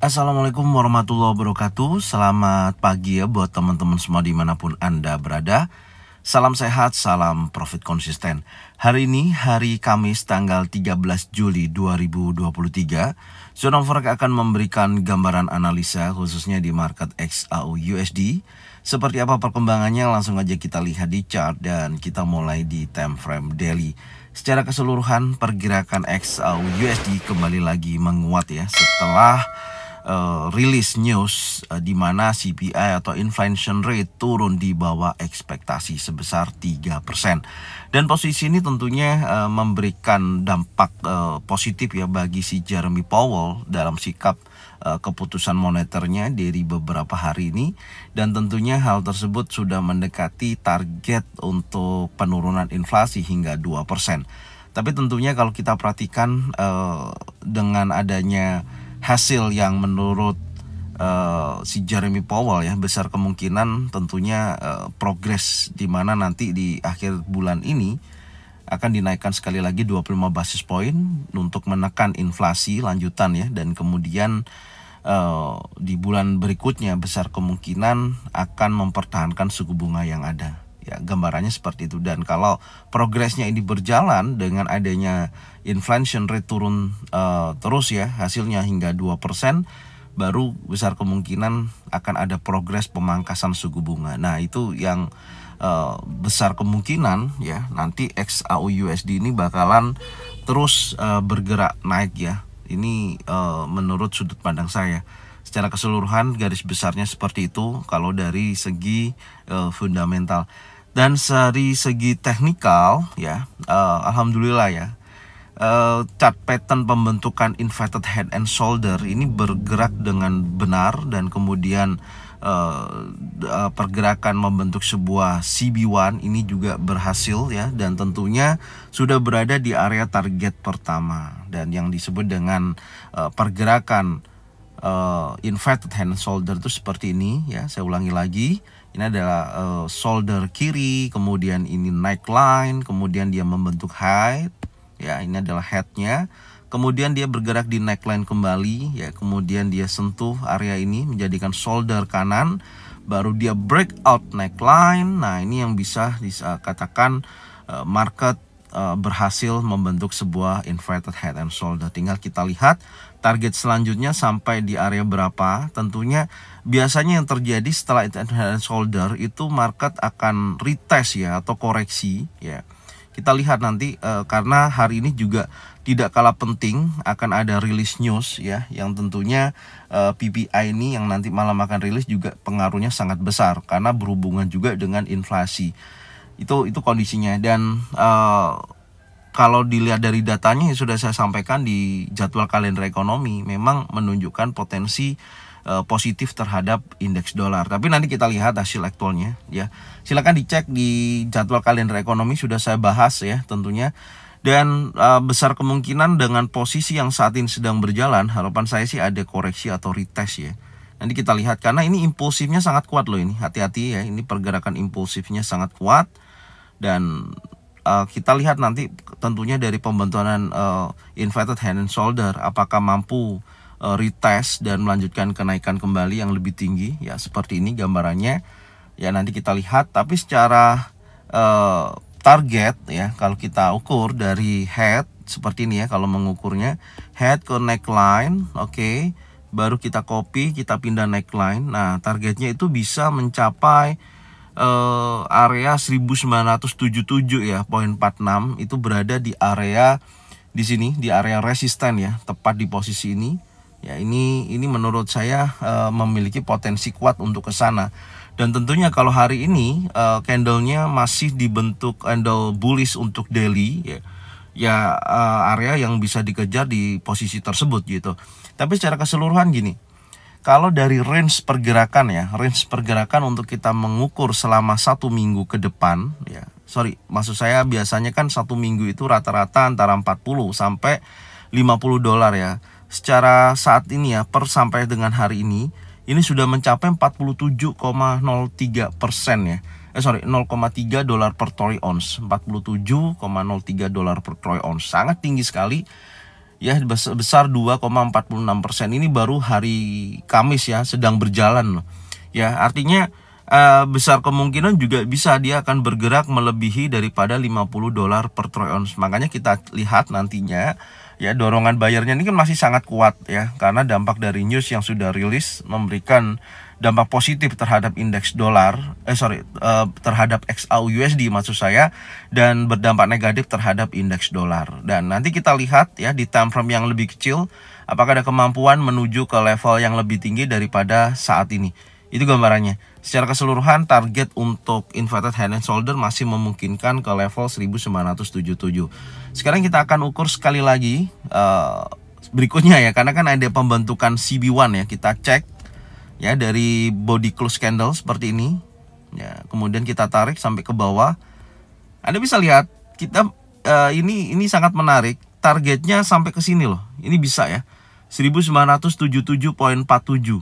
Assalamualaikum warahmatullahi wabarakatuh. Selamat pagi ya buat teman-teman semua dimanapun Anda berada. Salam sehat, salam profit konsisten. Hari ini hari Kamis tanggal 13 Juli 2023. Zona Forex akan memberikan gambaran analisa khususnya di market XAU/USD. Seperti apa perkembangannya, langsung aja kita lihat di chart dan kita mulai di time frame daily. Secara keseluruhan pergerakan XAU/USD kembali lagi menguat ya setelah rilis news di mana CPI atau inflation rate turun di bawah ekspektasi sebesar 3%. Dan posisi ini tentunya memberikan dampak positif ya bagi si Jeremy Powell dalam sikap keputusan moneternya dari beberapa hari ini, dan tentunya hal tersebut sudah mendekati target untuk penurunan inflasi hingga 2%. Tapi tentunya kalau kita perhatikan dengan adanya hasil yang menurut si Jeremy Powell ya, besar kemungkinan tentunya progres di mana nanti di akhir bulan ini akan dinaikkan sekali lagi 25 basis point untuk menekan inflasi lanjutan ya, dan kemudian di bulan berikutnya besar kemungkinan akan mempertahankan suku bunga yang ada. Ya, gambarannya seperti itu. Dan kalau progresnya ini berjalan dengan adanya inflation rate turun terus ya, hasilnya hingga 2%, baru besar kemungkinan akan ada progres pemangkasan suku bunga. Nah, itu yang besar kemungkinan ya nanti XAU/USD ini bakalan terus bergerak naik ya. Ini menurut sudut pandang saya. Secara keseluruhan garis besarnya seperti itu kalau dari segi fundamental. Dan dari segi teknikal ya, alhamdulillah ya, chart pattern pembentukan inverted head and shoulder ini bergerak dengan benar, dan kemudian pergerakan membentuk sebuah CB1 ini juga berhasil ya, dan tentunya sudah berada di area target pertama, dan yang disebut dengan pergerakan inverted head and shoulder itu seperti ini ya. Saya ulangi lagi, ini adalah shoulder kiri, kemudian ini neckline, kemudian dia membentuk high ya, ini adalah headnya, kemudian dia bergerak di neckline kembali ya, kemudian dia sentuh area ini menjadikan shoulder kanan, baru dia breakout neckline. Nah, ini yang bisa dikatakan market berhasil membentuk sebuah inverted head and shoulder. Tinggal kita lihat target selanjutnya sampai di area berapa. Tentunya biasanya yang terjadi setelah inverted head and shoulder itu market akan retest ya, atau koreksi ya. Kita lihat nanti karena hari ini juga tidak kalah penting akan ada rilis news ya, yang tentunya PPI ini yang nanti malam akan rilis juga pengaruhnya sangat besar karena berhubungan juga dengan inflasi. Itu kondisinya. Dan kalau dilihat dari datanya yang sudah saya sampaikan di jadwal kalender ekonomi, memang menunjukkan potensi positif terhadap indeks dolar. Tapi nanti kita lihat hasil aktualnya ya. Silakan dicek di jadwal kalender ekonomi, sudah saya bahas ya tentunya. Dan besar kemungkinan dengan posisi yang saat ini sedang berjalan, harapan saya sih ada koreksi atau retest ya. Nanti kita lihat karena ini impulsifnya sangat kuat loh ini. Hati-hati ya, ini pergerakan impulsifnya sangat kuat. Dan kita lihat nanti tentunya dari pembentukan inverted head and shoulder apakah mampu retest dan melanjutkan kenaikan kembali yang lebih tinggi ya, seperti ini gambarannya ya, nanti kita lihat. Tapi secara target ya, kalau kita ukur dari head seperti ini ya, kalau mengukurnya head ke neckline, oke, baru kita copy, kita pindah neckline. Nah, targetnya itu bisa mencapai area 1977 ya, poin 46 itu berada di area di sini, di area resisten ya, tepat di posisi ini ya. Ini menurut saya memiliki potensi kuat untuk ke sana. Dan tentunya kalau hari ini candlenya masih dibentuk candle bullish untuk daily ya, area yang bisa dikejar di posisi tersebut gitu. Tapi secara keseluruhan gini, kalau dari range pergerakan ya, range pergerakan untuk kita mengukur selama 1 minggu ke depan ya, maksud saya biasanya kan 1 minggu itu rata-rata antara 40 sampai 50 dolar ya. Secara saat ini ya, per sampai dengan hari ini sudah mencapai 47,03% ya. 0,3 dolar per troy ounce, 47,03 dolar per troy ounce. Sangat tinggi sekali. ya sebesar 2,46%. Ini baru hari Kamis ya, sedang berjalan loh. Ya, artinya besar kemungkinan juga bisa dia akan bergerak melebihi daripada 50 dolar per troy ounce. Makanya kita lihat nantinya ya, dorongan bayarnya ini kan masih sangat kuat ya, karena dampak dari news yang sudah rilis memberikan dampak positif terhadap indeks dolar, terhadap XAUUSD maksud saya, dan berdampak negatif terhadap indeks dolar. Dan nanti kita lihat ya di time frame yang lebih kecil, apakah ada kemampuan menuju ke level yang lebih tinggi daripada saat ini. Itu gambarannya. Secara keseluruhan target untuk inverted head and shoulder masih memungkinkan ke level 1977. Sekarang kita akan ukur sekali lagi berikutnya ya, karena kan ada pembentukan CB1 ya. Kita cek ya dari body close candle seperti ini ya, kemudian kita tarik sampai ke bawah. Anda bisa lihat kita ini sangat menarik, targetnya sampai ke sini loh. Ini bisa ya 1977.47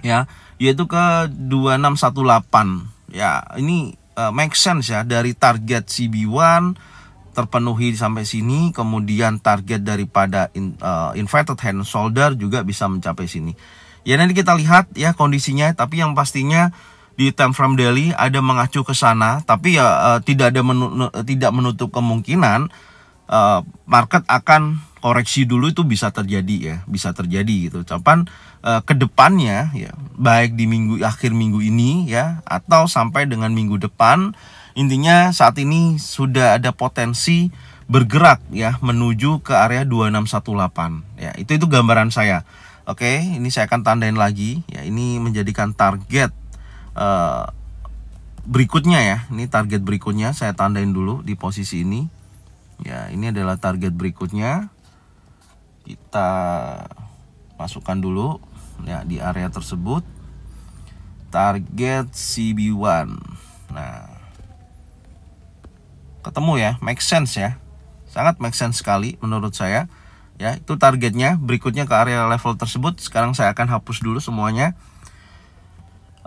ya, yaitu ke 2618 ya. Ini make sense ya, dari target CB1 terpenuhi sampai sini, kemudian target daripada inverted head and shoulder juga bisa mencapai sini. Ya, nanti kita lihat ya kondisinya, tapi yang pastinya di time frame daily ada mengacu ke sana, tapi ya tidak menutup kemungkinan market akan koreksi dulu, itu bisa terjadi ya, bisa terjadi gitu. Capan ke depannya ya, baik di akhir minggu ini ya atau sampai dengan minggu depan, intinya saat ini sudah ada potensi bergerak ya menuju ke area 2618 ya. Itu gambaran saya. Oke, ini saya akan tandain lagi ya. Ini menjadikan target berikutnya ya. Ini target berikutnya saya tandain dulu di posisi ini. Ya, ini adalah target berikutnya. Kita masukkan dulu ya di area tersebut. Target CB1. Nah, ketemu ya, make sense ya. Sangat make sense sekali menurut saya. Ya, itu targetnya. Berikutnya ke area level tersebut. Sekarang saya akan hapus dulu semuanya.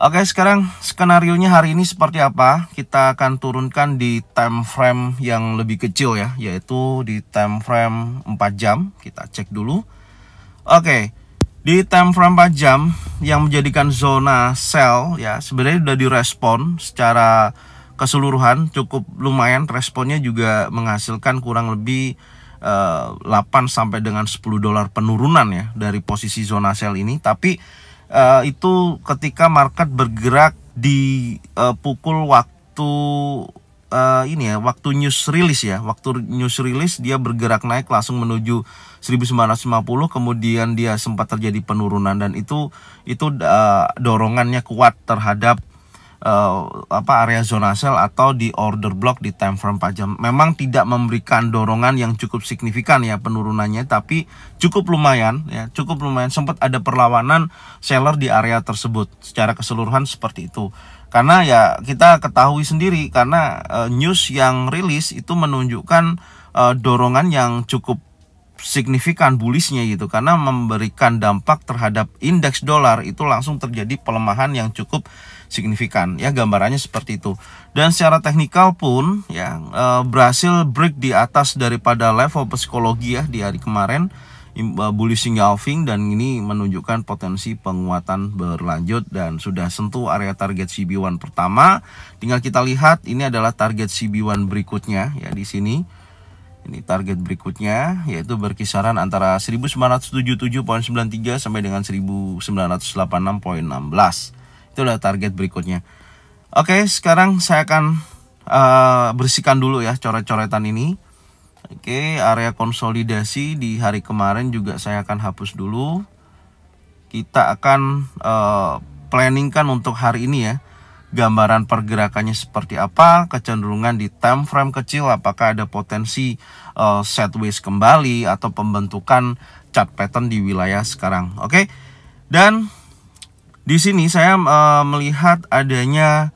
Oke, sekarang skenarionya hari ini seperti apa? Kita akan turunkan di time frame yang lebih kecil ya, yaitu di time frame 4 jam. Kita cek dulu. Oke, di time frame 4 jam yang menjadikan zona sell ya, sebenarnya sudah direspon secara keseluruhan, cukup lumayan. Responnya juga menghasilkan kurang lebih 8 sampai dengan 10 dolar penurunan ya dari posisi zona sell ini. Tapi itu ketika market bergerak di pukul waktu ini ya, waktu news release ya. Waktu news release dia bergerak naik langsung menuju 1950, kemudian dia sempat terjadi penurunan, dan itu dorongannya kuat terhadap area zona sell atau di order block di time frame 4 jam. Memang tidak memberikan dorongan yang cukup signifikan ya penurunannya, tapi cukup lumayan ya, cukup lumayan. Sempat ada perlawanan seller di area tersebut. Secara keseluruhan seperti itu. Karena ya kita ketahui sendiri, karena news yang rilis itu menunjukkan dorongan yang cukup signifikan bullishnya gitu, karena memberikan dampak terhadap indeks dolar. Itu langsung terjadi pelemahan yang cukup signifikan ya, gambarannya seperti itu. Dan secara teknikal pun ya berhasil break di atas daripada level psikologi ya di hari kemarin, bullish engulfing, dan ini menunjukkan potensi penguatan berlanjut dan sudah sentuh area target CB1 pertama. Tinggal kita lihat ini adalah target CB1 berikutnya ya di sini. Ini target berikutnya yaitu berkisaran antara 1977.93 sampai dengan 1986.16. Itulah target berikutnya. Oke, sekarang saya akan bersihkan dulu ya coret-coretan ini. Oke, area konsolidasi di hari kemarin juga saya akan hapus dulu. Kita akan planningkan untuk hari ini ya, gambaran pergerakannya seperti apa, kecenderungan di time frame kecil, apakah ada potensi sideways kembali atau pembentukan chart pattern di wilayah sekarang. Oke. Dan di sini saya melihat adanya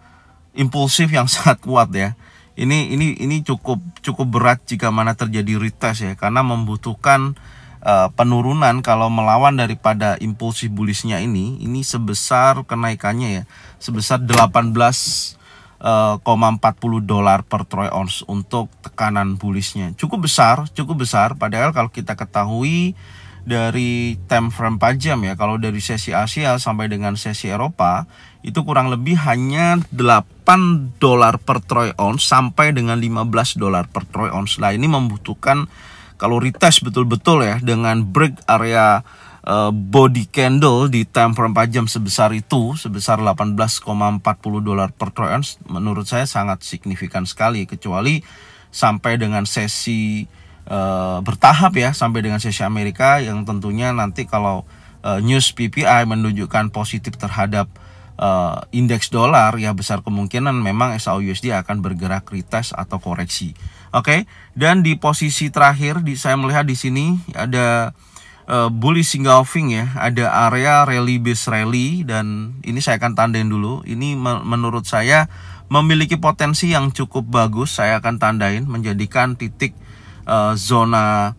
impulsif yang sangat kuat ya. Ini cukup berat jika mana terjadi retest ya, karena membutuhkan penurunan kalau melawan daripada impulsif bullishnya ini sebesar kenaikannya ya, sebesar 18 $1,40 per troy ounce untuk tekanan bullishnya. Cukup besar. Padahal kalau kita ketahui dari time frame 4 jam ya, kalau dari sesi Asia sampai dengan sesi Eropa itu kurang lebih hanya $8 per troy ounce sampai dengan $15 per troy ounce. Nah, ini membutuhkan kalau retest betul-betul ya dengan break area body candle di time frame 4 jam sebesar $18,40 per troy ounce, menurut saya sangat signifikan sekali, kecuali sampai dengan sesi bertahap ya, sampai dengan sesi Amerika yang tentunya nanti kalau news PPI menunjukkan positif terhadap indeks dolar ya, besar kemungkinan memang SAUUSD akan bergerak retest atau koreksi. Oke, dan di posisi terakhir saya melihat di sini ada bullish engulfing ya, ada area rally base rally, dan ini saya akan tandain dulu. Ini menurut saya memiliki potensi yang cukup bagus. Saya akan tandain menjadikan titik zona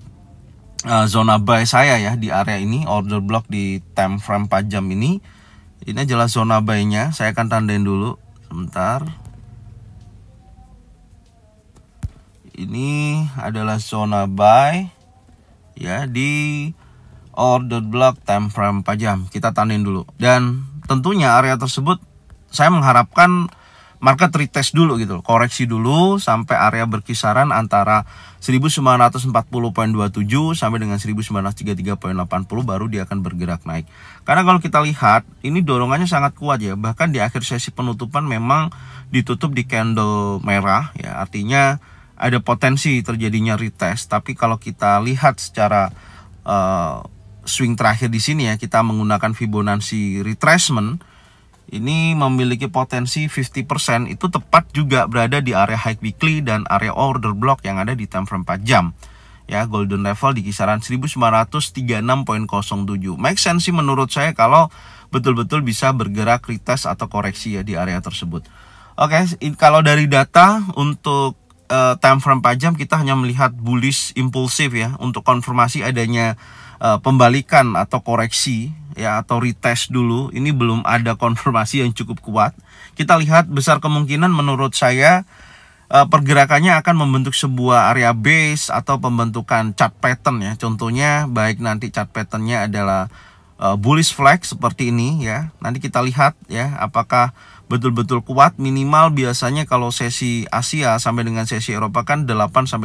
buy saya ya di area ini, order block di time frame 4 jam ini. Ini adalah zona buy-nya. Saya akan tandain dulu sebentar. Ini adalah zona buy ya di order block time frame 4 jam. Kita tandain dulu. Dan tentunya area tersebut saya mengharapkan market retest dulu gitu, koreksi dulu sampai area berkisaran antara 1940.27 sampai dengan 1933.80, baru dia akan bergerak naik. Karena kalau kita lihat ini dorongannya sangat kuat ya, bahkan di akhir sesi penutupan memang ditutup di candle merah ya, artinya ada potensi terjadinya retest. Tapi kalau kita lihat secara swing terakhir di sini ya, kita menggunakan Fibonacci retracement, ini memiliki potensi 50%, itu tepat juga berada di area high weekly dan area order block yang ada di time frame 4 jam. Ya, golden level di kisaran 1936.07. Make sense sih menurut saya kalau betul-betul bisa bergerak retest atau koreksi ya di area tersebut. Oke, kalau dari data untuk time frame 4 jam kita hanya melihat bullish impulsif ya, untuk konfirmasi adanya pembalikan atau koreksi ya, atau retest dulu. Ini belum ada konfirmasi yang cukup kuat. Kita lihat besar kemungkinan menurut saya pergerakannya akan membentuk sebuah area base atau pembentukan chart pattern ya. Contohnya baik nanti chart patternnya adalah bullish flag seperti ini ya. Nanti kita lihat ya apakah betul-betul kuat. Minimal biasanya kalau sesi Asia sampai dengan sesi Eropa kan $8-15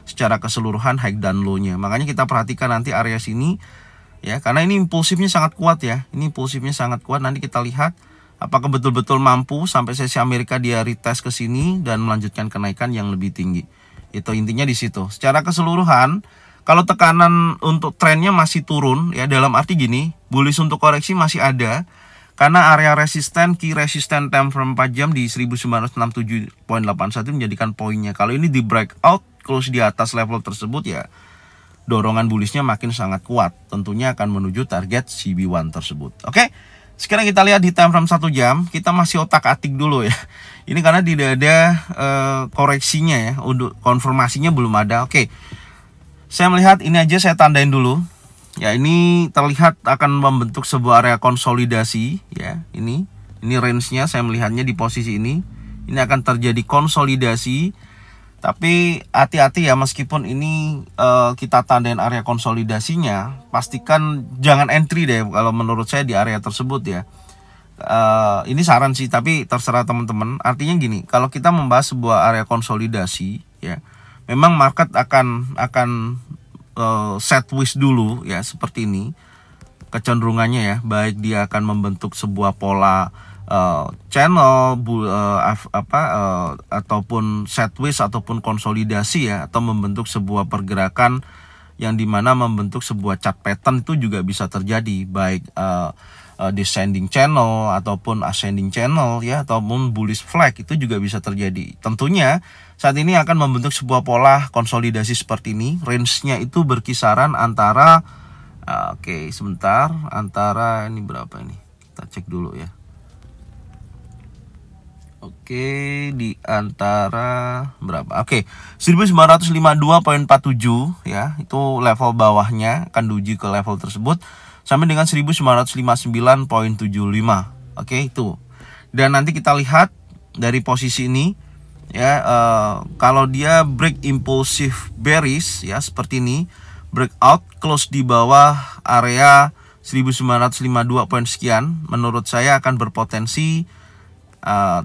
secara keseluruhan high dan low-nya. Makanya kita perhatikan nanti area sini ya, karena ini impulsifnya sangat kuat ya. Ini impulsifnya sangat kuat. Nanti kita lihat apakah betul-betul mampu sampai sesi Amerika dia retest ke sini dan melanjutkan kenaikan yang lebih tinggi. Itu intinya di situ. Secara keseluruhan kalau tekanan untuk trennya masih turun ya, dalam arti gini, bullish untuk koreksi masih ada. Karena area resisten, key resisten time frame 4 jam di 1967.81 menjadikan poinnya. Kalau ini di breakout, close di atas level tersebut ya, dorongan bullishnya makin sangat kuat. Tentunya akan menuju target CB1 tersebut. Oke, sekarang kita lihat di time frame 1 jam. Kita masih otak-atik dulu ya. Ini karena tidak ada koreksinya ya, untuk konfirmasinya belum ada. Oke, saya melihat ini aja, saya tandain dulu. Ya, ini terlihat akan membentuk sebuah area konsolidasi ya. Ini range-nya saya melihatnya di posisi ini. Ini akan terjadi konsolidasi. Tapi hati-hati ya, meskipun ini kita tandain area konsolidasinya, pastikan jangan entry deh kalau menurut saya di area tersebut ya. Ini saran sih, tapi terserah teman-teman. Artinya gini, kalau kita membahas sebuah area konsolidasi ya, memang market akan set wish dulu ya, seperti ini kecenderungannya ya, baik dia akan membentuk sebuah pola channel ataupun set wish ataupun konsolidasi ya, atau membentuk sebuah pergerakan yang dimana membentuk sebuah chart pattern itu juga bisa terjadi, baik descending channel ataupun ascending channel ya, ataupun bullish flag itu juga bisa terjadi. Tentunya saat ini akan membentuk sebuah pola konsolidasi seperti ini. Range-nya itu berkisaran antara sebentar, antara ini berapa ini? Kita cek dulu ya. Oke, di antara berapa? Oke, 1952.47 ya, itu level bawahnya, akan diuji ke level tersebut sampai dengan 1959.75. Oke, itu. Dan nanti kita lihat dari posisi ini ya, kalau dia break impulsive bearish ya seperti ini, breakout close di bawah area 1952 poin sekian, menurut saya akan berpotensi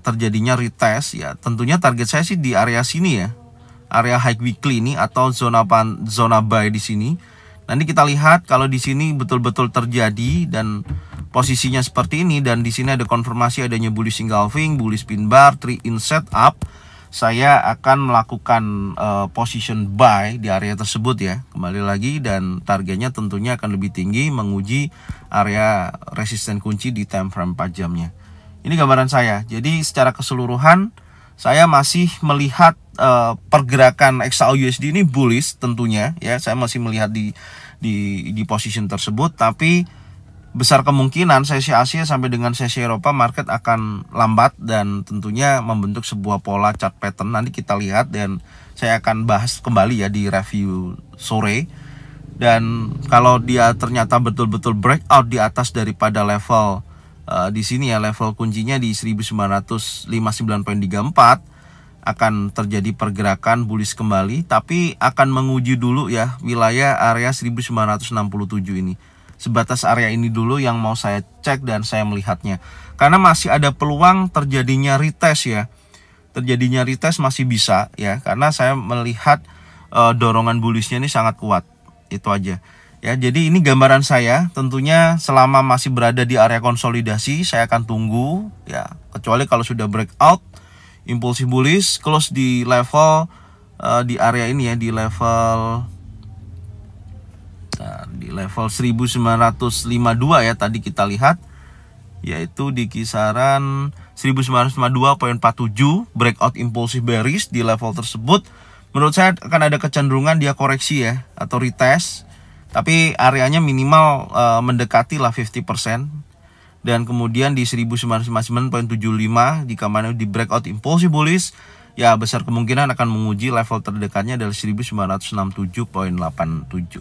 terjadinya retest ya. Tentunya target saya sih di area sini ya, area high weekly ini atau zona buy di sini. Nanti kita lihat kalau di sini betul-betul terjadi dan posisinya seperti ini, dan di sini ada konfirmasi adanya bullish engulfing, bullish pin bar, 3 in setup, saya akan melakukan position buy di area tersebut ya. Kembali lagi, dan targetnya tentunya akan lebih tinggi, menguji area resisten kunci di time frame 4 jamnya. Ini gambaran saya. Jadi secara keseluruhan saya masih melihat pergerakan XAU USD ini bullish tentunya ya. Saya masih melihat di position tersebut, tapi besar kemungkinan sesi Asia sampai dengan sesi Eropa market akan lambat dan tentunya membentuk sebuah pola chart pattern. Nanti kita lihat dan saya akan bahas kembali ya di review sore. Dan kalau dia ternyata betul-betul breakout di atas daripada level di sini ya, level kuncinya di 1959.34, akan terjadi pergerakan bullish kembali, tapi akan menguji dulu ya wilayah area 1967 ini. Sebatas area ini dulu yang mau saya cek dan saya melihatnya, karena masih ada peluang terjadinya retest ya. Terjadinya retest masih bisa ya, karena saya melihat dorongan bullishnya ini sangat kuat. Itu aja ya. Jadi ini gambaran saya. Tentunya selama masih berada di area konsolidasi saya akan tunggu ya, kecuali kalau sudah breakout impulsif bullish close di level di area ini ya, di level 1952 ya, tadi kita lihat yaitu di kisaran 1952.47, breakout impulsif bearish di level tersebut. Menurut saya akan ada kecenderungan dia koreksi ya, atau retest, tapi areanya minimal mendekati lah 50%. Dan kemudian di 1959.75 jika mana di breakout impulsif bullish ya, besar kemungkinan akan menguji level terdekatnya dari 1967.87.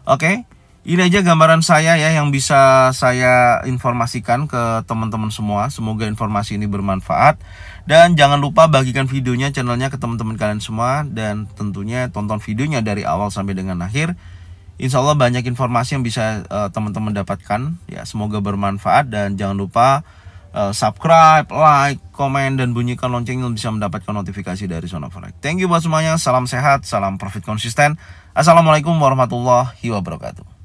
Oke, ini aja gambaran saya ya yang bisa saya informasikan ke teman-teman semua. Semoga informasi ini bermanfaat. Dan jangan lupa bagikan videonya, channelnya ke teman-teman kalian semua. Dan tentunya tonton videonya dari awal sampai dengan akhir. Insya Allah banyak informasi yang bisa teman-teman dapatkan. Ya, semoga bermanfaat. Dan jangan lupa subscribe, like, komen, dan bunyikan loncengnya untuk bisa mendapatkan notifikasi dari Zona Forex. Thank you buat semuanya. Salam sehat, salam profit konsisten. Assalamualaikum warahmatullahi wabarakatuh.